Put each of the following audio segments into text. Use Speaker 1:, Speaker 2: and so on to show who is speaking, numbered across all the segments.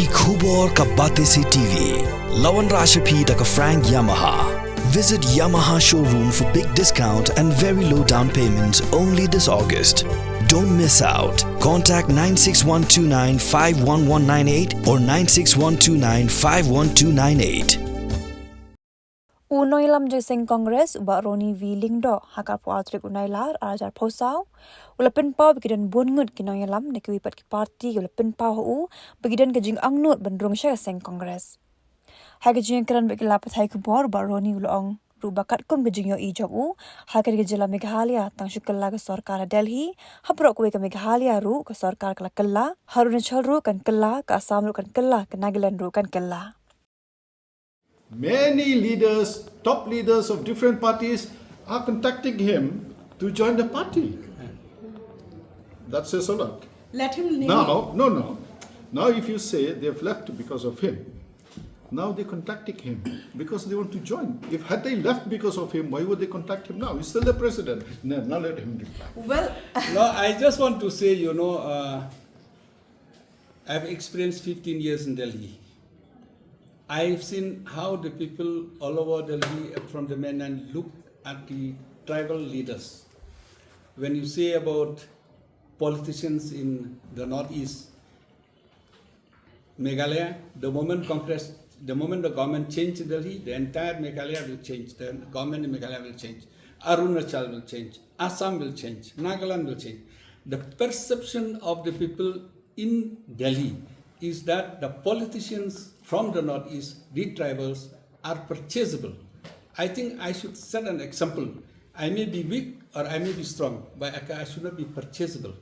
Speaker 1: Ki Khubor ka Bate Se TV. Lawan Rashapi taka Frank Yamaha. Visit Yamaha showroom for big discount and very low down payments only this August. Don't miss out. Contact 96129-51198 or 96129-51298.
Speaker 2: Nongïalam Jeseng Congress uba Roni V Lingdo hakar po altrik unailar arajar posau ulapin pau begidan bungut ki Nongïalam ne Kiwei pat ki parti ulapin pau hu begidan gajing angnut bandrung sya seng Congress hagajing keran begila pathai kubor ba Roni ulong rubakat kum gajing yo ijok u hakar gajila Meghalaya tang shukalla ka sarkar Delhi hapro kuwe ka Meghalaya ru ka sarkar kala kalla Arunachal ru kan kalla ka Assam ru kan kalla ka Nagaland ru kan kalla.
Speaker 3: Many leaders, top leaders of different parties are contacting him to join the party. That says a lot.
Speaker 4: Let him name.
Speaker 3: No. Now if you say they've left because of him, now they're contacting him because they want to join. If had they left because of him, why would they contact him now? He's still the president. No, now let him reply.
Speaker 4: Well,
Speaker 5: no, I just want to say, I've experienced 15 years in Delhi. I've seen how the people all over Delhi from the mainland look at the tribal leaders. When you say about politicians in the northeast, Meghalaya, the moment the government changed in Delhi, the entire Meghalaya will change. The government in Meghalaya will change. Arunachal will change. Assam will change. Nongïalam will change. The perception of the people in Delhi is that the politicians from the northeast, the tribals, are purchasable. I think I should set an example. I may be weak or I may be strong, but I should not be purchasable.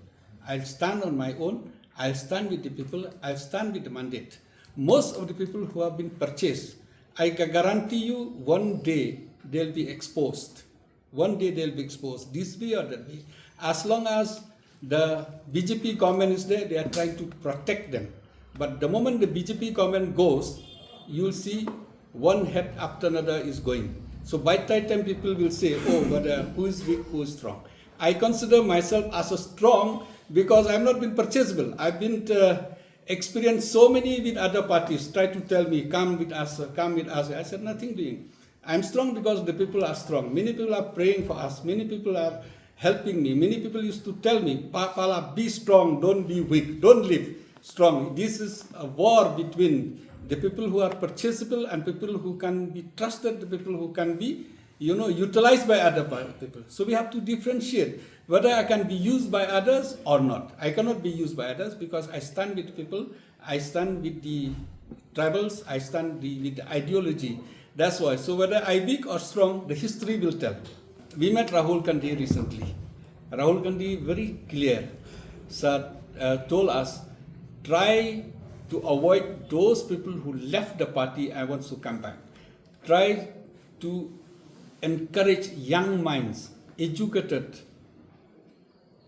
Speaker 5: I'll stand on my own. I'll stand with the people. I'll stand with the mandate. Most of the people who have been purchased, I can guarantee you one day they'll be exposed. One day they'll be exposed, this way or that way. As long as the BJP government is there, they are trying to protect them. But the moment the BJP government goes, you'll see one head after another is going. So by that time people will say, but who is weak, who is strong? I consider myself as a strong because I've not been purchasable. I've been experienced so many with other parties, try to tell me, come with us. I said, nothing doing. I'm strong because the people are strong. Many people are praying for us. Many people are helping me. Many people used to tell me, Pala, be strong, don't be weak, don't live strong. This is a war between the people who are purchasable and people who can be trusted, the people who can be, utilized by other people. So we have to differentiate whether I can be used by others or not. I cannot be used by others because I stand with people, I stand with the tribals, I stand with the ideology. That's why. So whether I weak or strong, the history will tell. We met Rahul Gandhi recently. Rahul Gandhi very clear, told us, try to avoid those people who left the party and wants to come back. Try to encourage young minds, educated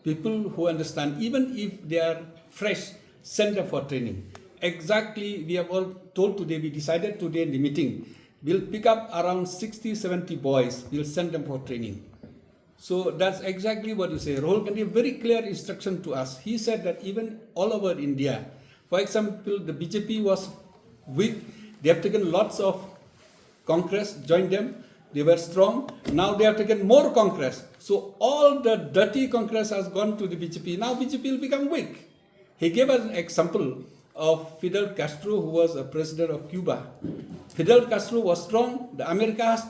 Speaker 5: people who understand, even if they are fresh, send them for training. Exactly, we have all told today, we decided today in the meeting, we'll pick up around 60, 70 boys, we'll send them for training. So that's exactly what you say. Rahul Gandhi, very clear instruction to us. He said that even all over India, for example, the BJP was weak. They have taken lots of Congress, joined them. They were strong. Now they have taken more Congress. So all the dirty Congress has gone to the BJP. Now BJP will become weak. He gave us an example of Fidel Castro, who was a president of Cuba. Fidel Castro was strong. The America has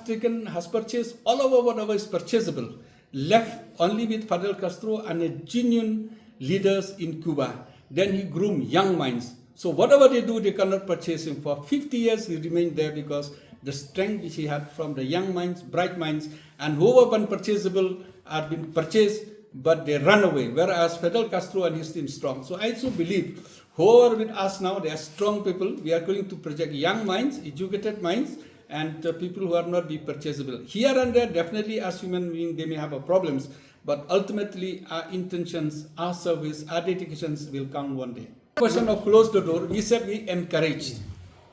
Speaker 5: purchased all over whatever is purchasable. Left only with Fidel Castro and a genuine leaders in Cuba. Then he groomed young minds. So whatever they do, they cannot purchase him. For 50 years, he remained there because the strength which he had from the young minds, bright minds, and whoever been purchasable are been purchased, but they run away. Whereas Fidel Castro and his team strong. So I also believe whoever with us now, they are strong people. We are going to project young minds, educated minds, and people who are not be purchasable. Here and there, definitely as human beings, they may have problems. But ultimately, our intentions, our service, our dedications will count one day. Question of close the door, we said we encourage,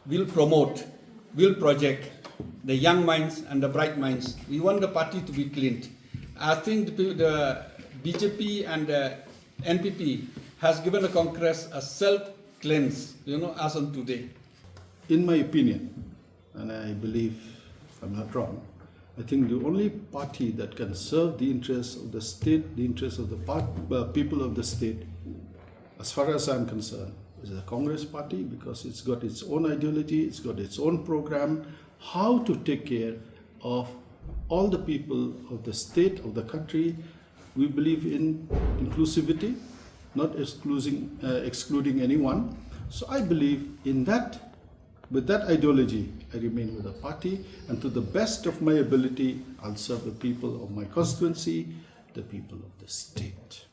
Speaker 5: we'll promote, we'll project the young minds and the bright minds. We want the party to be cleaned. I think the BJP and the NPP has given the Congress a claims, as on today.
Speaker 3: In my opinion, and I believe if I'm not wrong, I think the only party that can serve the interests of the state, the interests of the people of the state, as far as I'm concerned, is the Congress party, because it's got its own ideology, it's got its own program, how to take care of all the people of the state, of the country. We believe in inclusivity, not excluding anyone. So I believe in that. With that ideology, I remain with the party, and to the best of my ability, I'll serve the people of my constituency, the people of the state.